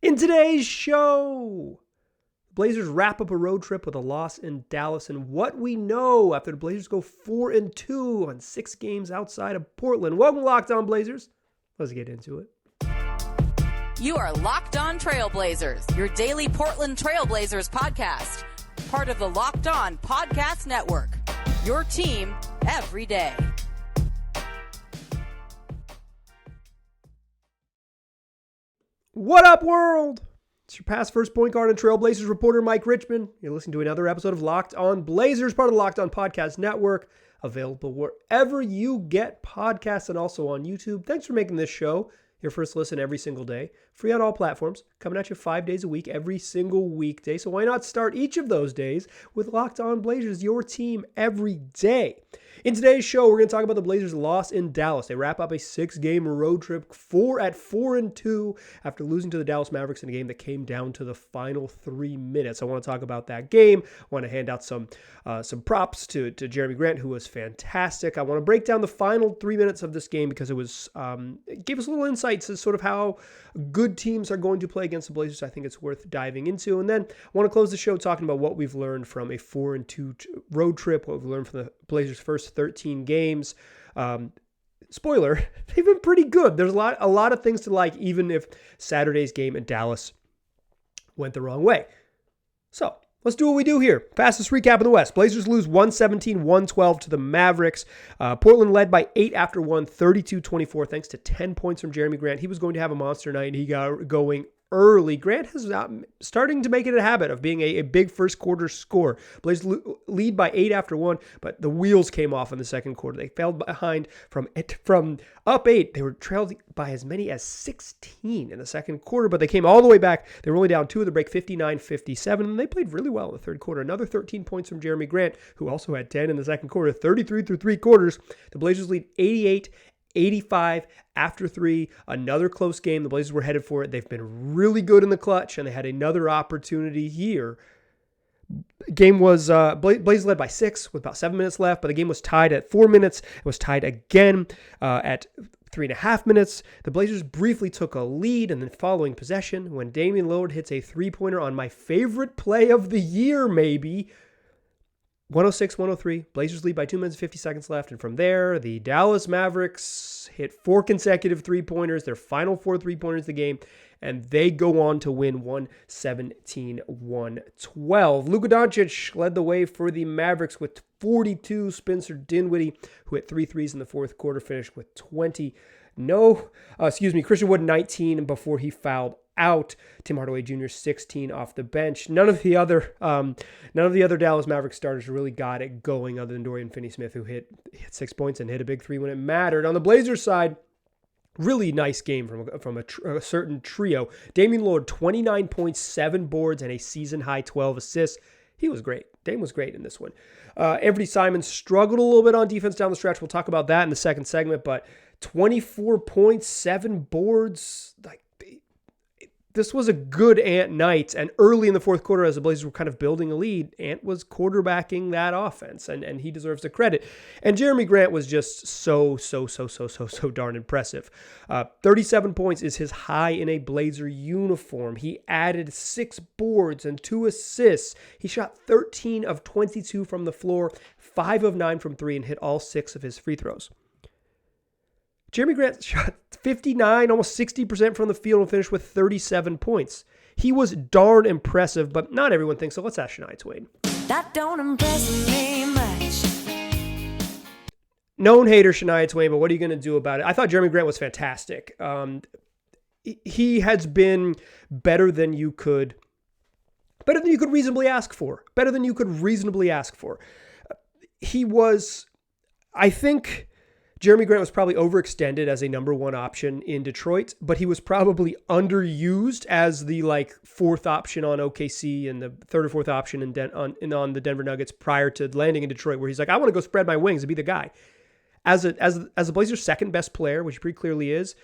In today's show, Blazers wrap up a road trip with a loss in Dallas and what we know after the Blazers go 4-2 on 6 games outside of Portland. Welcome to Locked On Blazers. Let's get into it. You are Locked On Trailblazers, your daily Portland Trailblazers podcast. Part of the Locked On Podcast Network, your team every day. What up, world? It's your past first point guard and Trailblazers reporter, Mike Richmond. You're listening to another episode of Locked On Blazers, part of the Locked On Podcast Network, available wherever you get podcasts and also on YouTube. Thanks for making this show your first listen every single day. Free on all platforms, coming at you 5 days a week, every single weekday. So why not start each of those days with Locked On Blazers, your team every day? In today's show, we're going to talk about the Blazers' loss in Dallas. They wrap up a 6-game road trip 4-2 after losing to the Dallas Mavericks in a game that came down to the final 3 minutes. I want to talk about that game. I want to hand out some props to Jerami Grant, who was fantastic. I want to break down the final 3 minutes of this game because it gave us a little insights to sort of how good teams are going to play against the Blazers. I think it's worth diving into. And then I want to close the show talking about what we've learned from a 4-2 road trip, what we've learned from the Blazers' first 13 games. Spoiler, they've been pretty good. There's a lot of things to like, even if Saturday's game in Dallas went the wrong way. So let's do what we do here. Fastest recap in the West. Blazers lose 117-112 to the Mavericks. Portland led by 8 after 1, 32-24, thanks to 10 points from Jerami Grant. He was going to have a monster night, and he got going early. Grant has starting to make it a habit of being a big first quarter scorer. Blazers lead by 8 after 1, but the wheels came off in the second quarter. They fell behind from up 8. They were trailed by as many as 16 in the second quarter, but they came all the way back. They were only down 2 at the break, 59-57, and they played really well in the third quarter. Another 13 points from Jerami Grant, who also had 10 in the second quarter, 33 through 3 quarters. The Blazers lead 88-85 after 3. Another close game. The Blazers were headed for it. They've been really good in the clutch, and they had another opportunity here. Game was Blazers led by 6 with about 7 minutes left, but the game was tied at 4 minutes. It was tied again at 3.5 minutes. The Blazers briefly took a lead, and then following possession, when Damian Lillard hits a three-pointer on my favorite play of the year, maybe, 106-103, Blazers lead by 2 minutes and 50 seconds left. And from there, the Dallas Mavericks hit 4 consecutive three-pointers, their final 4 three-pointers of the game, and they go on to win 117-112. Luka Doncic led the way for the Mavericks with 42. Spencer Dinwiddie, who hit 3 threes in the fourth quarter, finished with 20. Christian Wood 19 before he fouled out. Tim Hardaway Jr. 16 off the bench. None of the other Dallas Mavericks starters really got it going, other than Dorian Finney-Smith, who hit 6 points and hit a big 3 when it mattered. On the Blazers side, really nice game from a certain trio. Damian Lillard, 29 points, 7 boards, and a season-high 12 assists. He was great. Dame was great in this one. Anthony Simons struggled a little bit on defense down the stretch. We'll talk about that in the second segment, but 24 points, 7 boards. This was a good Ant night, and early in the fourth quarter, as the Blazers were kind of building a lead, Ant was quarterbacking that offense, and he deserves the credit. And Jerami Grant was just so darn impressive. 37 points is his high in a Blazer uniform. He added 6 boards and 2 assists. He shot 13 of 22 from the floor, 5 of 9 from 3, and hit all 6 of his free throws. Jerami Grant shot 59, almost 60% from the field and finished with 37 points. He was darn impressive, but not everyone thinks so. Let's ask Shania Twain. That don't impress me much. Known hater Shania Twain, but what are you going to do about it? I thought Jerami Grant was fantastic. He has been better than you could reasonably ask for. He was, I think, Jerami Grant was probably overextended as a number 1 option in Detroit, but he was probably underused as the 4th option on OKC and the 3rd or 4th option on the Denver Nuggets prior to landing in Detroit, where he's like, I want to go spread my wings and be the guy. As a Blazers' second best player, which he pretty clearly is,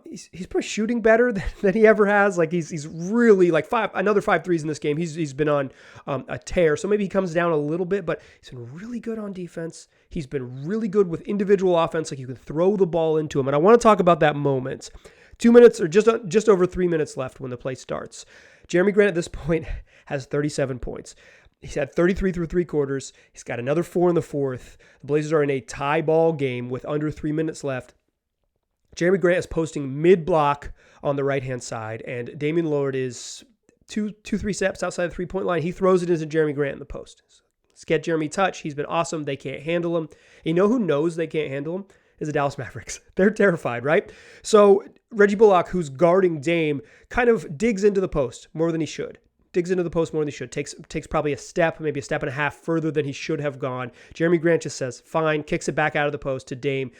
He's probably shooting better than he ever has. Like he's really like another 5 threes in this game. He's been on a tear. So maybe he comes down a little bit, but he's been really good on defense. He's been really good with individual offense. Like you can throw the ball into him. And I want to talk about that moment. 2 minutes or just over 3 minutes left when the play starts. Jerami Grant at this point has 37 points. He's had 33 through 3 quarters. He's got another 4 in the fourth. The Blazers are in a tie ball game with under 3 minutes left. Jerami Grant is posting mid-block on the right-hand side, and Damian Lillard is 2-3 steps outside the three-point line. He throws it into Jerami Grant in the post. So let's get Jerami touch. He's been awesome. They can't handle him. You know who knows they can't handle him? Is the Dallas Mavericks. They're terrified, right? So Reggie Bullock, who's guarding Dame, kind of digs into the post more than he should. Takes probably a step, maybe a step and a half further than he should have gone. Jerami Grant just says, fine, kicks it back out of the post to Dame.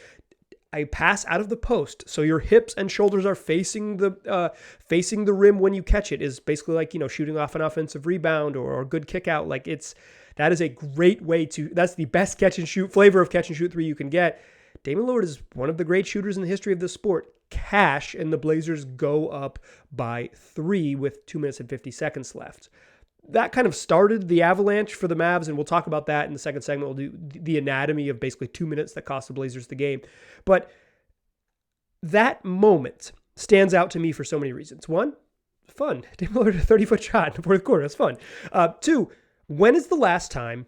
I pass out of the post, so your hips and shoulders are facing the rim when you catch it. Is basically like, shooting off an offensive rebound or a good kick out. Like that is a great way that's the best flavor of catch and shoot three you can get. Damian Lillard is one of the great shooters in the history of this sport. Cash, and the Blazers go up by 3 with 2 minutes and 50 seconds left. That kind of started the avalanche for the Mavs, and we'll talk about that in the second segment. We'll do the anatomy of basically 2 minutes that cost the Blazers the game. But that moment stands out to me for so many reasons. One, fun. Damian Lillard a 30-foot shot in the fourth quarter. That's fun. 2, when is the last time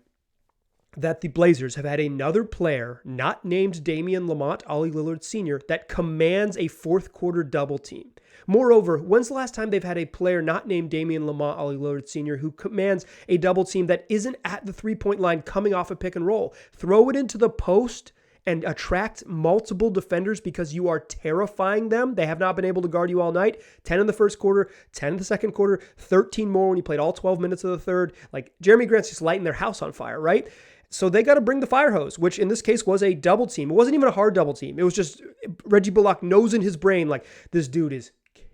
that the Blazers have had another player not named Damian Ollie Lillard Sr. that commands a fourth quarter double team? Moreover, when's the last time they've had a player not named Damian Ollie Lillard Sr. who commands a double team that isn't at the three-point line coming off a pick and roll? Throw it into the post and attract multiple defenders because you are terrifying them. They have not been able to guard you all night. 10 in the first quarter, 10 in the second quarter, 13 more when you played all 12 minutes of the third. Like, Jerami Grant's just lighting their house on fire, right? So they got to bring the fire hose, which in this case was a double team. It wasn't even a hard double team. It was just Reggie Bullock knows in his brain, like, this dude is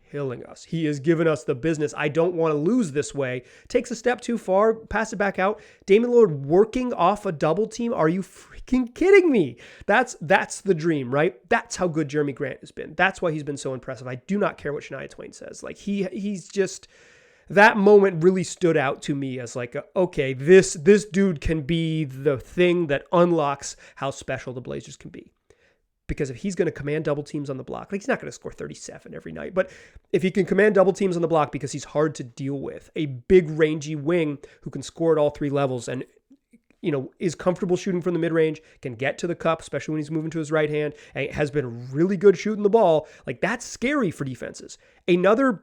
killing us. He has given us the business. I don't want to lose this way. Takes a step too far, pass it back out. Damian Lillard working off a double team. Are you freaking kidding me? That's the dream, right? That's how good Jerami Grant has been. That's why he's been so impressive. I do not care what Shania Twain says. Like, he's just... That moment really stood out to me as like, okay, this dude can be the thing that unlocks how special the Blazers can be. Because if he's going to command double teams on the block, like, he's not going to score 37 every night, but if he can command double teams on the block because he's hard to deal with, a big rangy wing who can score at all 3 levels and is comfortable shooting from the mid-range, can get to the cup, especially when he's moving to his right hand, and has been really good shooting the ball, like, that's scary for defenses. Another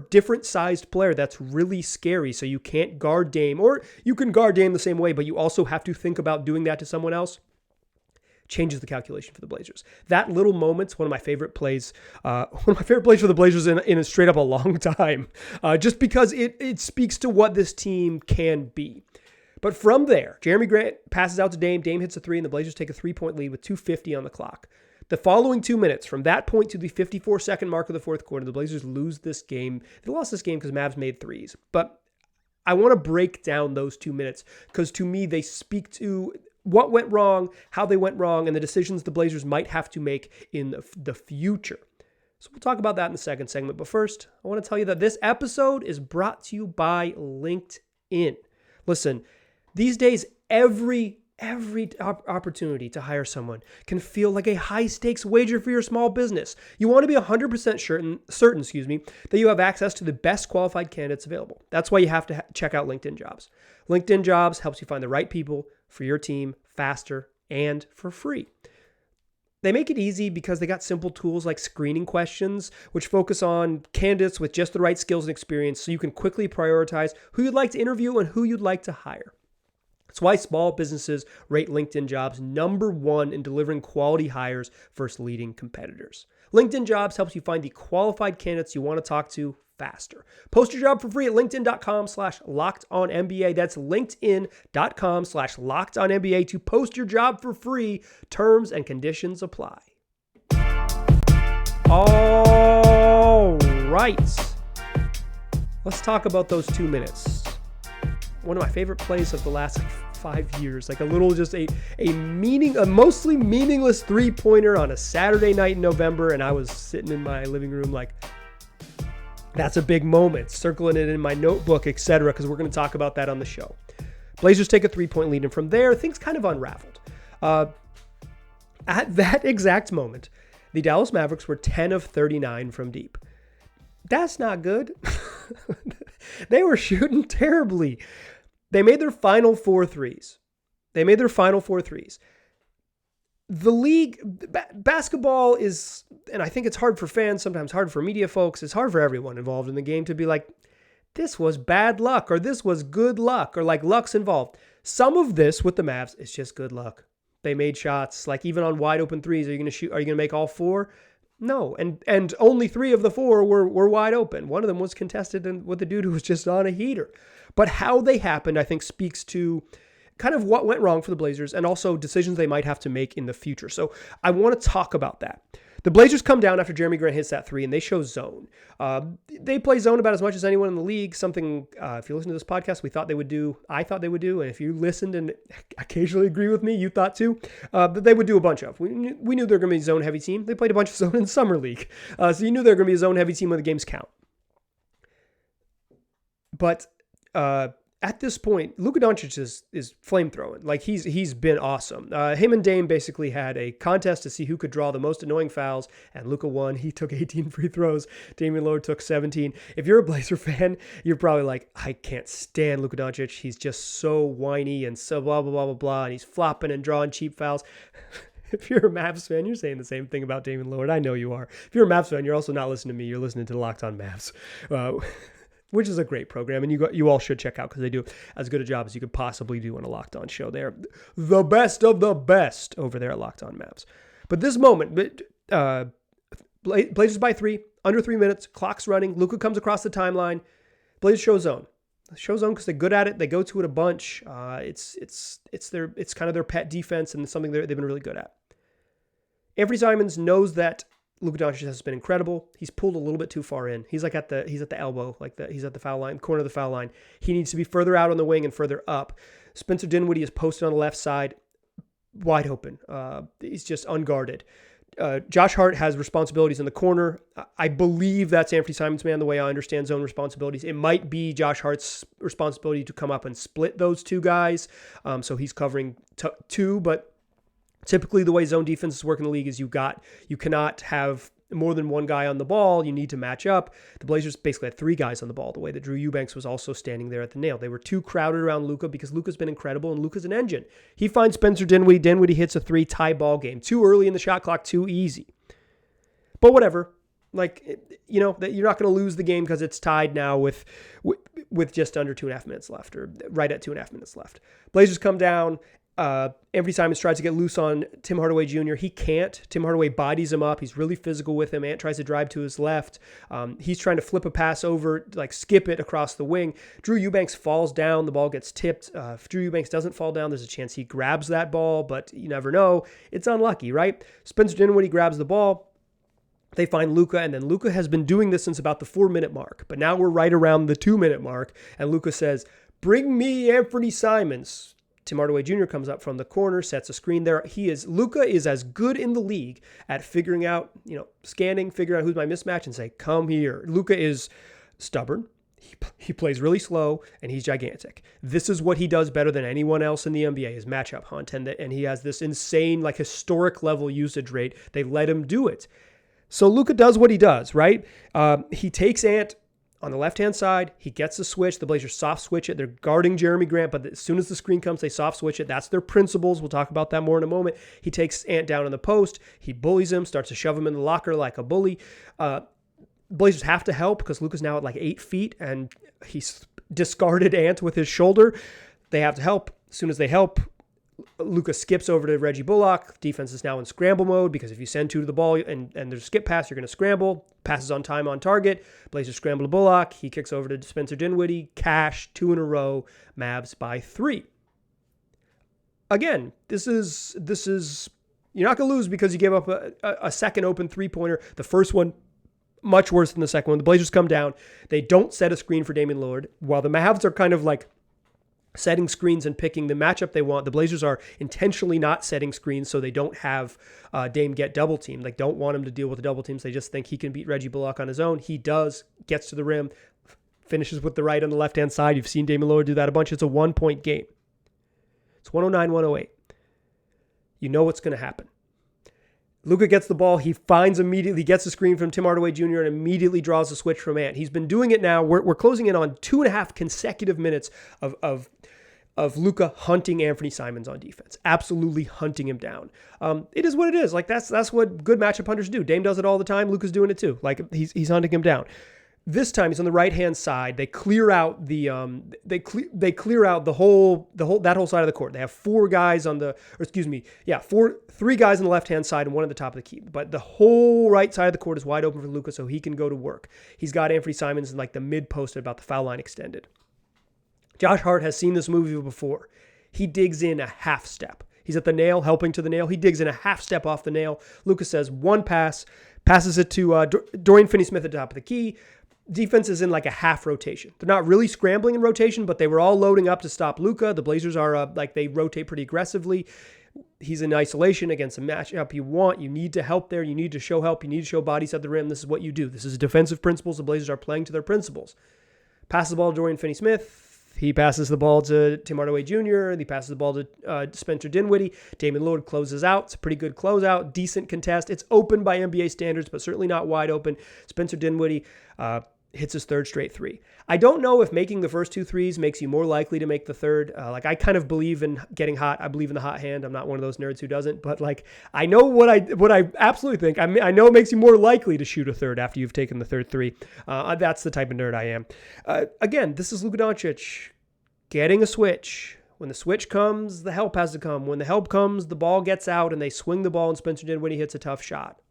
different sized player that's really scary. So you can't guard Dame, or you can guard Dame the same way, but you also have to think about doing that to someone else. Changes the calculation for the Blazers. That little moment's one of my favorite plays. One of my favorite plays for the Blazers in a straight up a long time, just because it speaks to what this team can be. But from there, Jerami Grant passes out to Dame. Dame hits a 3, and the Blazers take a 3-point lead with 2:50 on the clock. The following 2 minutes, from that point to the 54-second mark of the fourth quarter, the Blazers lose this game. They lost this game because Mavs made threes. But I want to break down those 2 minutes because, to me, they speak to what went wrong, how they went wrong, and the decisions the Blazers might have to make in the future. So we'll talk about that in the second segment. But first, I want to tell you that this episode is brought to you by LinkedIn. Listen, these days, every opportunity to hire someone can feel like a high-stakes wager for your small business. You want to be 100% certain, that you have access to the best qualified candidates available. That's why you have to check out LinkedIn Jobs. LinkedIn Jobs helps you find the right people for your team faster and for free. They make it easy because they got simple tools like screening questions, which focus on candidates with just the right skills and experience, so you can quickly prioritize who you'd like to interview and who you'd like to hire. That's why small businesses rate LinkedIn Jobs number 1 in delivering quality hires versus leading competitors. LinkedIn Jobs helps you find the qualified candidates you want to talk to faster. Post your job for free at linkedin.com/lockedonnba. That's linkedin.com/lockedonnba to post your job for free. Terms and conditions apply. All right. Let's talk about those 2 minutes. One of my favorite plays of the last 5 years, like a mostly meaningless 3-pointer on a Saturday night in November, and I was sitting in my living room like, that's a big moment, circling it in my notebook, etc., because we're going to talk about that on the show. Blazers take a 3-point lead, and from there, things kind of unraveled. At that exact moment, The Dallas Mavericks were 10 of 39 from deep. That's not good. They were shooting terribly. They made their final 4 threes. The league, basketball is, and I think it's hard for fans, sometimes hard for media folks, it's hard for everyone involved in the game to be like, this was bad luck, or this was good luck, or like luck's involved. Some of this with the Mavs is just good luck. They made shots, like even on wide open threes, are you going to make all 4? No, and only 3 of the 4 were wide open. One of them was contested and with a dude who was just on a heater. But how they happened, I think, speaks to kind of what went wrong for the Blazers and also decisions they might have to make in the future. So I want to talk about that. The Blazers come down after Jerami Grant hits that 3, and they show zone. They play zone about as much as anyone in the league, something, if you listen to this podcast, I thought they would do, and if you listened and occasionally agree with me, you thought too, that they would do a bunch of. We knew they were going to be a zone-heavy team. They played a bunch of zone in Summer League. So you knew they were going to be a zone-heavy team when the games count. But at this point, Luka Doncic is flame-throwing. Like, he's been awesome. Him and Dame basically had a contest to see who could draw the most annoying fouls, and Luka won. He took 18 free throws. Damian Lillard took 17. If you're a Blazer fan, you're probably like, I can't stand Luka Doncic. He's just so whiny and so blah, blah, blah, blah, blah, and he's flopping and drawing cheap fouls. If you're a Mavs fan, you're saying the same thing about Damian Lillard. I know you are. If you're a Mavs fan, you're also not listening to me. You're listening to the Locked On Mavs. Which is a great program, and you all should check out because they do as good a job as you could possibly do on a Locked On show. They're the best of the best over there at Locked On Mavs. But this moment, Blazers by 3, under 3 minutes, clock's running. Luka comes across the timeline. Blazers show zone. Show zone because they're good at it. They go to it a bunch. It's kind of their pet defense and something they've been really good at. Anthony Simons knows that Luka Doncic has been incredible. He's pulled a little bit too far in. He's at the elbow, he's at the foul line, corner of the foul line. He needs to be further out on the wing and further up. Spencer Dinwiddie is posted on the left side, wide open. He's just unguarded. Josh Hart has responsibilities in the corner. I believe that's Anthony Simons' man, the way I understand zone responsibilities. It might be Josh Hart's responsibility to come up and split those 2 guys. So he's covering 2, but typically, the way zone defenses work in the league is you cannot have more than 1 guy on the ball. You need to match up. The Blazers basically had 3 guys on the ball, the way that Drew Eubanks was also standing there at the nail. They were too crowded around Luka because Luka's been incredible and Luka's an engine. He finds Spencer Dinwiddie. Dinwiddie hits a 3, tie ball game. Too early in the shot clock, too easy. But whatever. You're not going to lose the game because it's tied now with just under 2.5 minutes left, or right at 2.5 minutes left. Blazers come down. Anthony Simons tries to get loose on Tim Hardaway Jr. He can't. Tim Hardaway bodies him up. He's really physical with him. Ant tries to drive to his left. He's trying to flip a pass over, skip it across the wing. Drew Eubanks falls down. The ball gets tipped. If Drew Eubanks doesn't fall down, there's a chance he grabs that ball, but you never know. It's unlucky, right? Spencer Dinwiddie grabs the ball. They find Luka, and then Luka has been doing this since about the 4-minute mark, but now we're right around the 2-minute mark, and Luka says, "Bring me Anthony Simons." Tim Hardaway Jr. comes up from the corner, sets a screen there. Luka is as good in the league at figuring out, scanning, figuring out who's my mismatch and say, come here. Luka is stubborn. He plays really slow and he's gigantic. This is what he does better than anyone else in the NBA is matchup hunt. And he has this insane, historic level usage rate. They let him do it. So Luka does what he does, right? He takes Ant on the left-hand side. He gets the switch. The Blazers soft switch it. They're guarding Jerami Grant, but as soon as the screen comes, they soft switch it. That's their principles. We'll talk about that more in a moment. He takes Ant down in the post. He bullies him, starts to shove him in the locker like a bully. Blazers have to help because Luka's now at 8 feet, and he's discarded Ant with his shoulder. They have to help. As soon as they help, Luka skips over to Reggie Bullock. Defense is now in scramble mode because if you send 2 to the ball and there's a skip pass, you're going to scramble. Passes on time on target. Blazers scramble to Bullock. He kicks over to Spencer Dinwiddie. Cash, 2 in a row. Mavs by 3. Again, this is you're not going to lose because you gave up a second open 3-pointer. The first one, much worse than the second one. The Blazers come down. They don't set a screen for Damian Lillard. While the Mavs are kind of setting screens and picking the matchup they want, the Blazers are intentionally not setting screens so they don't have Dame get double teamed. Don't want him to deal with the double teams. They just think he can beat Reggie Bullock on his own. He does, gets to the rim, finishes with the right on the left-hand side. You've seen Damian Lillard do that a bunch. It's a 1-point game. It's 109-108. You know what's going to happen. Luka gets the ball. He gets the screen from Tim Hardaway Jr. and immediately draws the switch from Ant. He's been doing it now. We're closing in on 2.5 consecutive minutes of Luka hunting Anthony Simons on defense, absolutely hunting him down. It is what it is. Like that's what good matchup hunters do. Dame does it all the time. Luka's doing it too. Like he's hunting him down. This time he's on the right hand side. They clear out the whole side of the court. They have three guys on the left hand side and one at the top of the key. But the whole right side of the court is wide open for Luka, so he can go to work. He's got Anthony Simons in like the mid post at about the foul line extended. Josh Hart has seen this movie before. He digs in a half step. He's at the nail, helping to the nail. He digs in a half step off the nail. Luka says one pass, passes it to Dorian Finney-Smith at the top of the key. Defense is in like a half rotation. They're not really scrambling in rotation, but they were all loading up to stop Luka. The Blazers are they rotate pretty aggressively. He's in isolation against a matchup you want. You need to help there. You need to show help. You need to show bodies at the rim. This is what you do. This is defensive principles. The Blazers are playing to their principles. Passes the ball to Dorian Finney-Smith. He passes the ball to Tim Hardaway Jr. He passes the ball to Spencer Dinwiddie. Damian Lillard closes out. It's a pretty good closeout. Decent contest. It's open by NBA standards, but certainly not wide open. Spencer Dinwiddie hits his third straight three. I don't know if making the first 2 threes makes you more likely to make the third. I kind of believe in getting hot. I believe in the hot hand. I'm not one of those nerds who doesn't, but I know what I absolutely think. I know it makes you more likely to shoot a third after you've taken the third three. That's the type of nerd I am. Again, this is Luka Doncic getting a switch. When the switch comes, the help has to come. When the help comes, the ball gets out and they swing the ball and Spencer Dinwiddie hits a tough shot.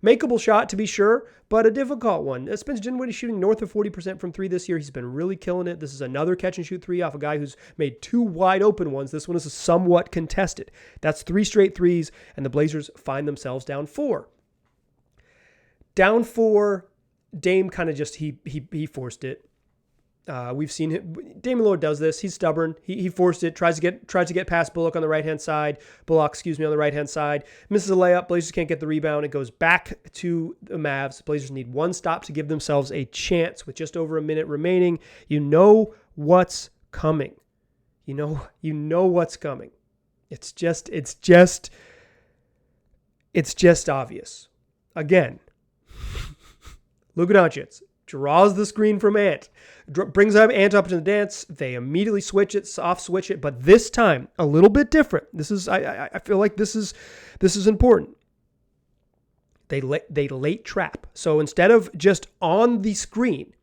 Makeable shot, to be sure, but a difficult one. Spencer Dinwiddie shooting north of 40% from three this year. He's been really killing it. This is another catch-and-shoot three off a guy who's made 2 wide-open ones. This one is somewhat contested. That's 3 straight threes, and the Blazers find themselves down 4. Down 4, Dame kind of just, he forced it. We've seen him. Damian Lillard does this. He's stubborn. He forced it. Tries to get past Bullock on the right hand side. On the right hand side. Misses a layup. Blazers can't get the rebound. It goes back to the Mavs. Blazers need one stop to give themselves a chance with just over a minute remaining. You know what's coming. You know what's coming. It's just obvious. Again, Luka Doncic draws the screen from Ant, brings Ant up to the dance. They immediately soft switch it, but this time a little bit different. This is I feel like this is important. They late trap. So instead of just on the screen,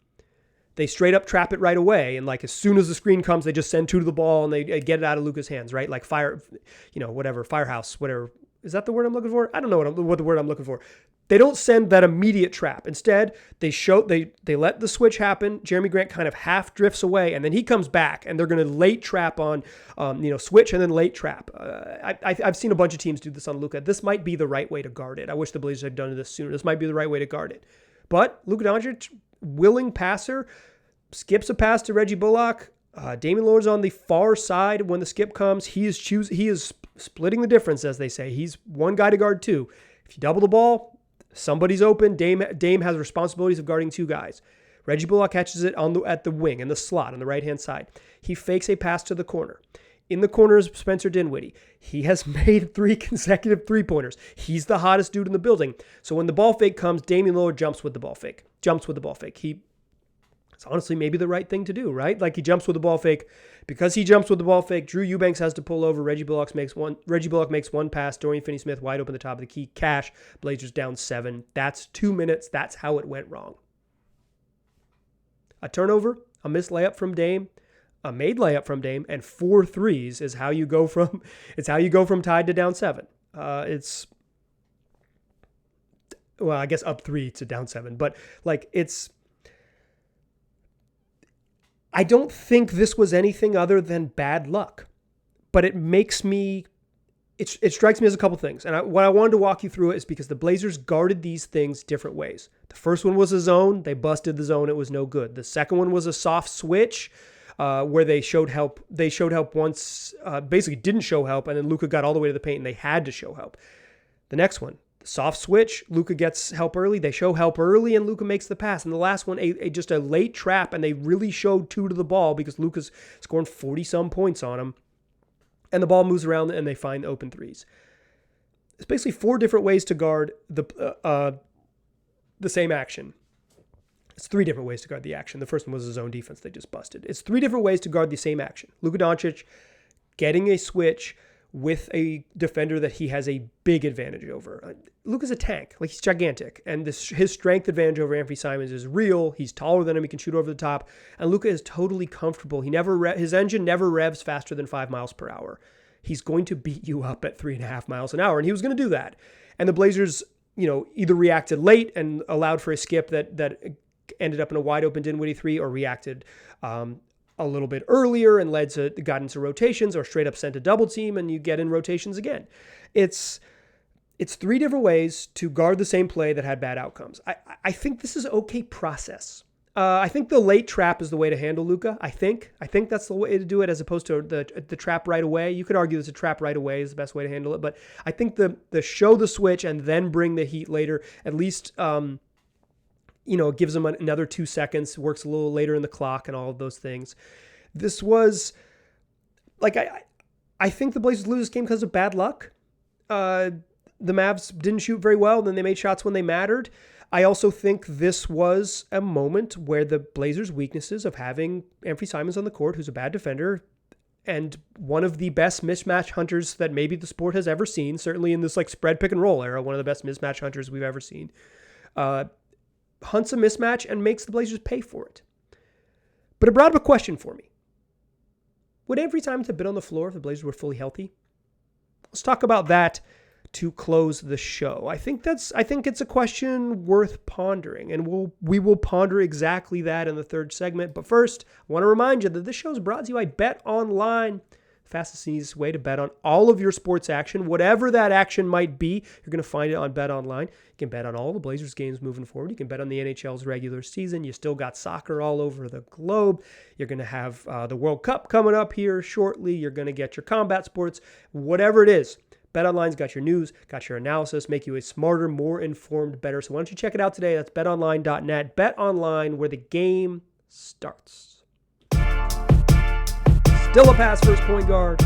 they straight up trap it right away. And like as soon as the screen comes, they just send 2 to the ball and they get it out of Luka's hands, right? Like firehouse, whatever. Is that the word I'm looking for? I don't know what the word I'm looking for. They don't send that immediate trap. Instead, they let the switch happen. Jerami Grant kind of half drifts away, and then he comes back, and they're going to late trap on, switch and then late trap. I've seen a bunch of teams do this on Luka. This might be the right way to guard it. I wish the Blazers had done this sooner. This might be the right way to guard it. But Luka Doncic, willing passer, skips a pass to Reggie Bullock. Damian Lillard's on the far side when the skip comes. He is splitting the difference, as they say. He's one guy to guard 2. If you double the ball, somebody's open. Dame has responsibilities of guarding 2 guys. Reggie Bullock catches it at the wing, in the slot on the right-hand side. He fakes a pass to the corner. In the corner is Spencer Dinwiddie. He has made 3 consecutive three-pointers. He's the hottest dude in the building. So when the ball fake comes, Damian Lillard jumps with the ball fake. It's honestly maybe the right thing to do, right? Like he jumps with the ball fake. Because he jumps with the ball fake, Drew Eubanks has to pull over. Reggie Bullock makes one pass. Dorian Finney-Smith wide open at the top of the key. Cash. Blazers down 7. That's 2 minutes. That's how it went wrong. A turnover, a missed layup from Dame, a made layup from Dame, and 4 threes is how you go from tied to down 7. I guess up 3 to down 7, but I don't think this was anything other than bad luck, but it strikes me as a couple things. And what I wanted to walk you through is because the Blazers guarded these things different ways. The first one was a zone. They busted the zone. It was no good. The second one was a soft switch where they showed help. They showed help once, basically didn't show help, and then Luka got all the way to the paint and they had to show help. The next one, soft switch, Luka gets help early. They show help early, and Luka makes the pass. And the last one, just a late trap, and they really showed 2 to the ball because Luka's scoring 40-some points on him. And the ball moves around, and they find open threes. It's basically 4 different ways to guard the same action. It's 3 different ways to guard the action. The first one was a zone defense they just busted. It's 3 different ways to guard the same action. Luka Doncic getting a switch with a defender that he has a big advantage over. Luka's a tank. Like, he's gigantic. And his strength advantage over Anthony Simons is real. He's taller than him. He can shoot over the top. And Luka is totally comfortable. His engine never revs faster than 5 miles per hour. He's going to beat you up at 3.5 miles an hour. And he was going to do that. And the Blazers, either reacted late and allowed for a skip that ended up in a wide open Dinwiddie 3, or reacted a little bit earlier and got into rotations, or straight up sent a double team and you get in rotations again. It's 3 different ways to guard the same play that had bad outcomes. I think this is okay process. I think the late trap is the way to handle Luka. I think that's the way to do it, as opposed to the trap right away. You could argue that a trap right away is the best way to handle it, but I think the show the switch and then bring the heat later, at least it gives them another 2 seconds, works a little later in the clock and all of those things. This was, I think the Blazers lose this game because of bad luck. The Mavs didn't shoot very well, then they made shots when they mattered. I also think this was a moment where the Blazers' weaknesses of having Anthony Simons on the court, who's a bad defender, and one of the best mismatch hunters that maybe the sport has ever seen, certainly in this spread pick and roll era, one of the best mismatch hunters we've ever seen, hunts a mismatch and makes the Blazers pay for it. But it brought up a question for me. Would Anthony Simons have been on the floor if the Blazers were fully healthy? Let's talk about that to close the show. I think it's a question worth pondering, and we will ponder exactly that in the third segment. But first, I want to remind you that this show is brought to you by BetOnline. Fastest and easiest way to bet on all of your sports action. Whatever that action might be, you're going to find it on BetOnline. You can bet on all the Blazers games moving forward. You can bet on the NHL's regular season. You still got soccer all over the globe. You're going to have the World Cup coming up here shortly. You're going to get your combat sports. Whatever it is, BetOnline's got your news, got your analysis, make you a smarter, more informed, better. So why don't you check it out today? That's betonline.net. BetOnline, where the game starts. Still a pass first point guard.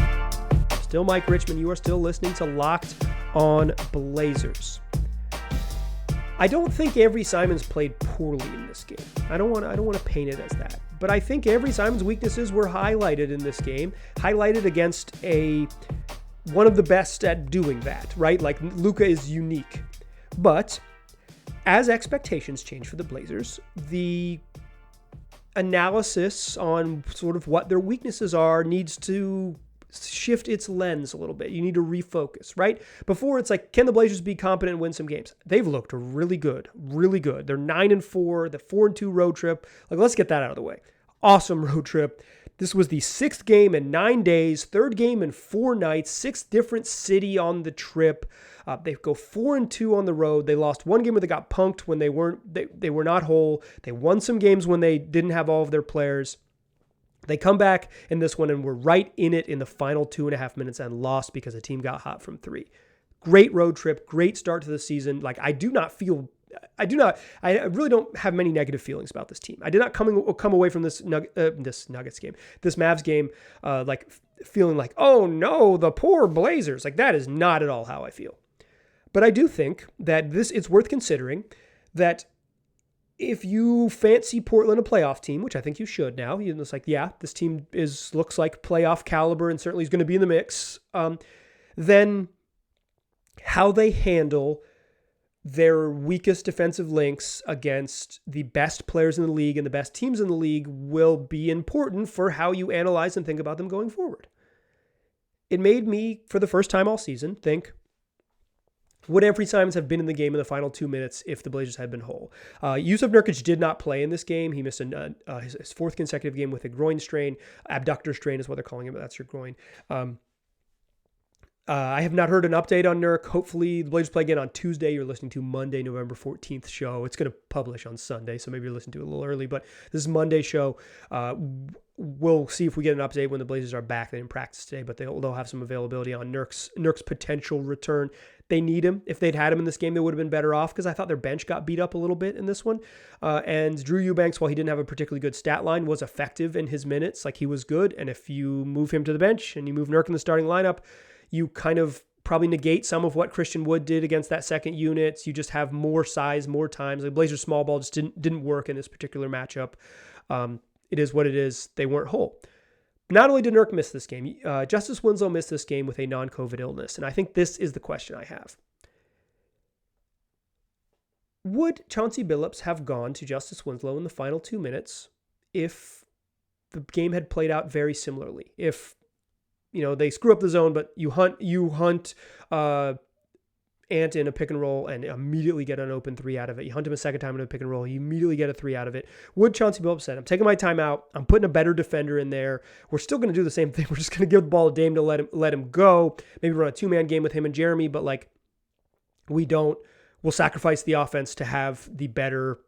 Still Mike Richmond. You are still listening to Locked on Blazers. I don't think Anthony Simons played poorly in this game. I don't want to paint it as that. But I think Anthony Simons' weaknesses were highlighted in this game. Highlighted against one of the best at doing that, right? Like, Luka is unique. But as expectations change for the Blazers, the analysis on sort of what their weaknesses are needs to shift its lens a little bit. You need to refocus, right? Before, it's like, can the Blazers be competent and win some games? They've looked really good, really good. They're 9-4, the 4-2 road trip. Let's get that out of the way. Awesome road trip. This was the 6th game in 9 days, 3rd game in 4 nights, 6th different city on the trip. They go 4-2 on the road. They lost one game where they got punked when they were not whole. They won some games when they didn't have all of their players. They come back in this one and were right in it in the final 2.5 minutes and lost because the team got hot from 3. Great road trip, great start to the season. I really don't have many negative feelings about this team. I did not come away from this Nuggets game, this Mavs game, feeling like, oh no, the poor Blazers. That is not at all how I feel. But I do think that it's worth considering that if you fancy Portland a playoff team, which I think you should now, it's like, yeah, this team looks like playoff caliber and certainly is going to be in the mix, then how they handle their weakest defensive links against the best players in the league and the best teams in the league will be important for how you analyze and think about them going forward. It made me, for the first time all season, think, would Anthony Simons have been in the game in the final 2 minutes if the Blazers had been whole? Jusuf Nurkic did not play in this game. He missed his 4th consecutive game with a groin strain. Abductor strain is what they're calling it, but that's your groin. I have not heard an update on Nurk. Hopefully, the Blazers play again on Tuesday. You're listening to Monday, November 14th show. It's going to publish on Sunday, so maybe you're listening to it a little early. But this is Monday show. We'll see if we get an update when the Blazers are back. They didn't practice today, but they'll have some availability on Nurk's potential return. They need him. If they'd had him in this game, they would have been better off because I thought their bench got beat up a little bit in this one. And Drew Eubanks, while he didn't have a particularly good stat line, was effective in his minutes. He was good. And if you move him to the bench and you move Nurk in the starting lineup, you kind of probably negate some of what Christian Wood did against that second unit. You just have more size, more times. The Blazers small ball just didn't work in this particular matchup. It is what it is. They weren't whole. Not only did Nurk miss this game, Justice Winslow missed this game with a non-COVID illness. And I think this is the question I have. Would Chauncey Billups have gone to Justice Winslow in the final 2 minutes if the game had played out very similarly? If, they screw up the zone, but you hunt Ant in a pick and roll and immediately get an open 3 out of it. You hunt him a second time in a pick and roll, you immediately get a 3 out of it. Would Chauncey Billups said, I'm taking my time out. I'm putting a better defender in there. We're still going to do the same thing. We're just going to give the ball to Dame to let him go. Maybe run a 2-man game with him and Jerami, but we'll sacrifice the offense to have the better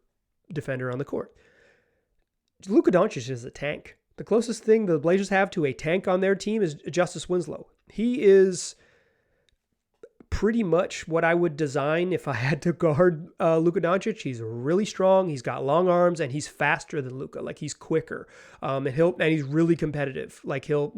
defender on the court. Luka Doncic is a tank. The closest thing the Blazers have to a tank on their team is Justice Winslow. He is pretty much what I would design if I had to guard Luka Doncic. He's really strong. He's got long arms and he's faster than Luka. Like he's quicker. And he's really competitive. Like he'll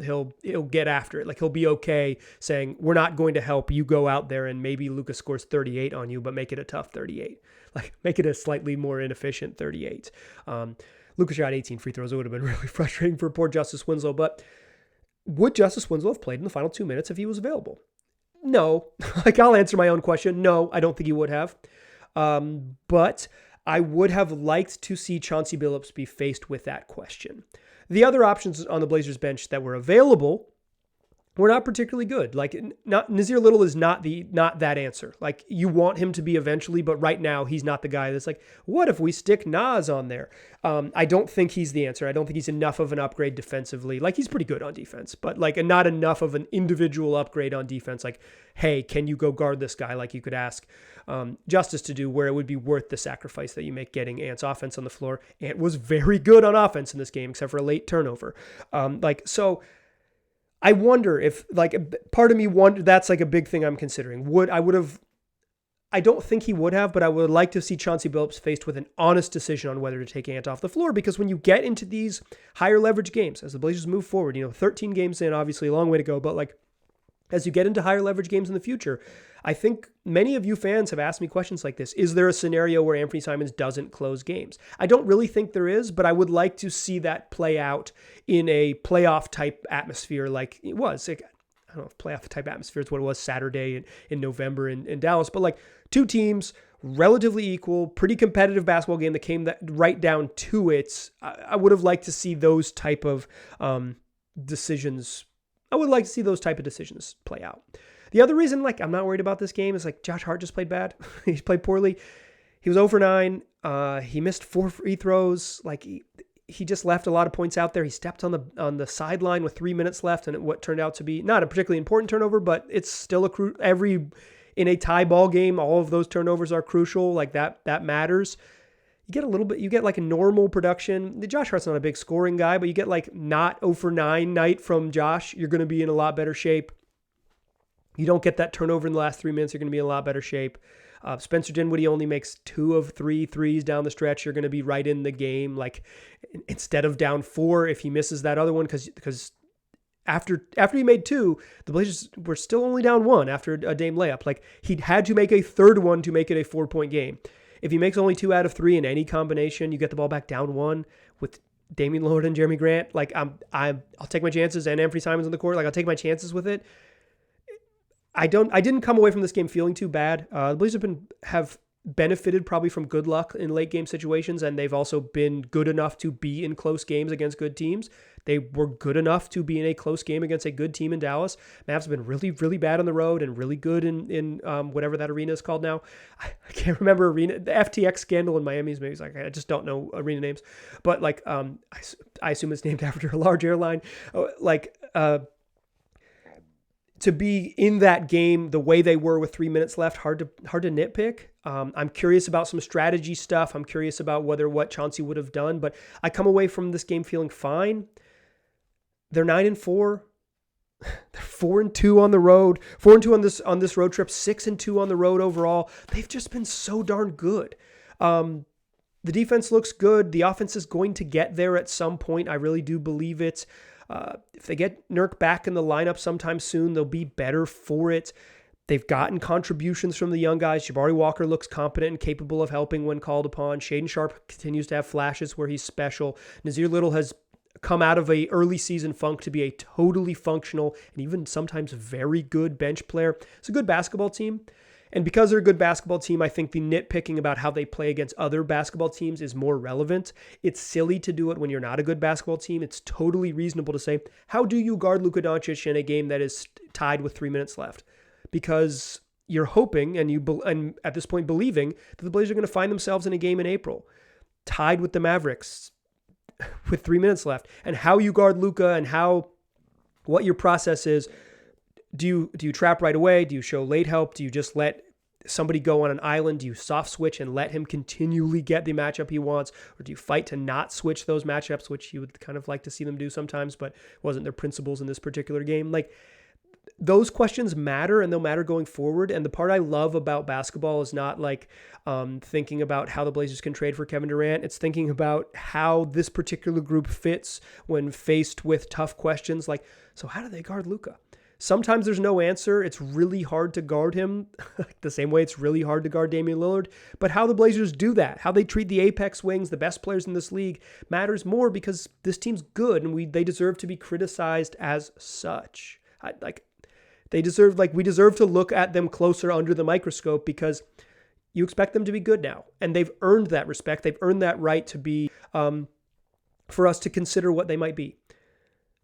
get after it. Like he'll be okay saying, we're not going to help you go out there and maybe Luka scores 38 on you, but make it a tough 38. Like make it a slightly more inefficient 38. Luka shot 18 free throws. It would have been really frustrating for poor Justice Winslow, but would Justice Winslow have played in the final 2 minutes if he was available? No. I'll answer my own question. No, I don't think he would have. But I would have liked to see Chauncey Billups be faced with that question. The other options on the Blazers bench that were available were not particularly good. Nasir Little is not that answer. Like you want him to be eventually, but right now he's not the guy that's like, what if we stick Nas on there? I don't think he's the answer. I don't think he's enough of an upgrade defensively. Like he's pretty good on defense, but not enough of an individual upgrade on defense. Like, hey, can you go guard this guy? Like you could ask Justice to do, where it would be worth the sacrifice that you make getting Ant's offense on the floor. Ant was very good on offense in this game, except for a late turnover. I wonder if, part of me wonder, that's a big thing I'm considering. I don't think he would have, but I would like to see Chauncey Billups faced with an honest decision on whether to take Ant off the floor, because when you get into these higher leverage games, as the Blazers move forward, 13 games in, obviously a long way to go, but as you get into higher leverage games in the future, I think many of you fans have asked me questions like this. Is there a scenario where Anthony Simons doesn't close games? I don't really think there is, but I would like to see that play out in a playoff type atmosphere like it was. I don't know if playoff type atmosphere is what it was Saturday in November in Dallas, but two teams, relatively equal, pretty competitive basketball game that came right down to it. I would have liked to see those type of decisions. I would like to see those type of decisions play out. The other reason, I'm not worried about this game is Josh Hart just played bad. He played poorly. He was 0 for 9. He missed 4 free throws. He just left a lot of points out there. He stepped on the sideline with 3 minutes left, and what turned out to be not a particularly important turnover, but it's still in a tie ball game, all of those turnovers are crucial. That matters. You get a normal production. Josh Hart's not a big scoring guy, but you get not 0 for 9 night from Josh, you're going to be in a lot better shape. You don't get that turnover in the last 3 minutes, you're going to be in a lot better shape. Spencer Dinwiddie only makes 2 of 3 threes down the stretch. You're going to be right in the game. Instead of down 4, if he misses that other one, because after he made 2, the Blazers were still only down 1 after a Dame layup. He had to make a third one to make it a 4-point game. If he makes only 2 out of 3 in any combination, you get the ball back down 1 with Damian Lillard and Jerami Grant. I'll take my chances, and Anthony Simons on the court. I'll take my chances with it. I didn't come away from this game feeling too bad. The Blazers have benefited probably from good luck in late game situations, and they've also been good enough to be in close games against good teams. They were good enough to be in a close game against a good team in Dallas. Mavs have been really, really bad on the road and really good in whatever that arena is called now. I can't remember arena. The FTX scandal in Miami is maybe I just don't know arena names, but I assume it's named after a large airline. To be in that game the way they were with 3 minutes left, hard to nitpick. I'm curious about some strategy stuff. I'm curious about what Chauncey would have done, but I come away from this game feeling fine. They're 9-4. They're 4-2 on the road. 4-2 on this road trip. 6-2 on the road overall. They've just been so darn good. The defense looks good. The offense is going to get there at some point. I really do believe it. If they get Nurk back in the lineup sometime soon, they'll be better for it. They've gotten contributions from the young guys. Jabari Walker looks competent and capable of helping when called upon. Shaedon Sharpe continues to have flashes where he's special. Nazir Little has come out of a early season funk to be a totally functional and even sometimes very good bench player. It's a good basketball team. And because they're a good basketball team, I think the nitpicking about how they play against other basketball teams is more relevant. It's silly to do it when you're not a good basketball team. It's totally reasonable to say, how do you guard Luka Doncic in a game that is tied with 3 minutes left? Because you're hoping and at this point believing that the Blazers are going to find themselves in a game in April, tied with the Mavericks with 3 minutes left. And how you guard Luka and what your process is. Do you trap right away? Do you show late help? Do you just let somebody go on an island? Do you soft switch and let him continually get the matchup he wants? Or do you fight to not switch those matchups, which you would kind of like to see them do sometimes, but wasn't their principles in this particular game? Like, those questions matter, and they'll matter going forward. And the part I love about basketball is not like thinking about how the Blazers can trade for Kevin Durant. It's thinking about how this particular group fits when faced with tough questions. Like, so how do they guard Luka? Sometimes there's no answer. It's really hard to guard him the same way it's really hard to guard Damian Lillard. But how the Blazers do that, how they treat the apex wings, the best players in this league, matters more because this team's good and they deserve to be criticized as such. We deserve to look at them closer under the microscope because you expect them to be good now. And they've earned that respect. They've earned that right to be, for us to consider what they might be.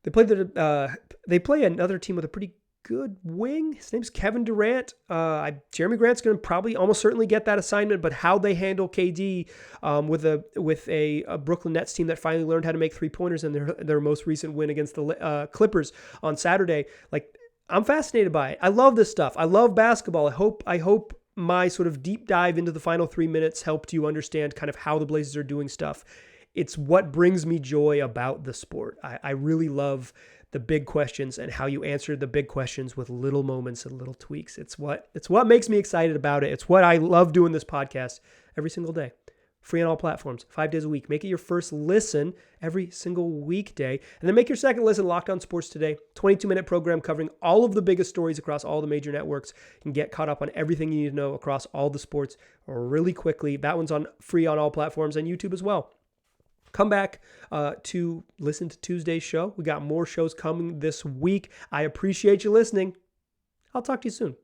They play another team with a pretty good wing. His name's Kevin Durant. Jerami Grant's going to probably almost certainly get that assignment, but how they handle KD with a Brooklyn Nets team that finally learned how to make 3-pointers in their most recent win against the Clippers on Saturday, like, I'm fascinated by it. I love this stuff. I love basketball. I hope my sort of deep dive into the final 3 minutes helped you understand kind of how the Blazers are doing stuff. It's what brings me joy about the sport. I really love the big questions and how you answer the big questions with little moments and little tweaks. It's what makes me excited about it. It's what I love doing this podcast every single day. Free on all platforms, 5 days a week. Make it your first listen every single weekday. And then make your second listen Locked On Sports Today. 22-minute program covering all of the biggest stories across all the major networks. You can get caught up on everything you need to know across all the sports really quickly. That one's free on all platforms and YouTube as well. Come back to listen to Tuesday's show. We got more shows coming this week. I appreciate you listening. I'll talk to you soon.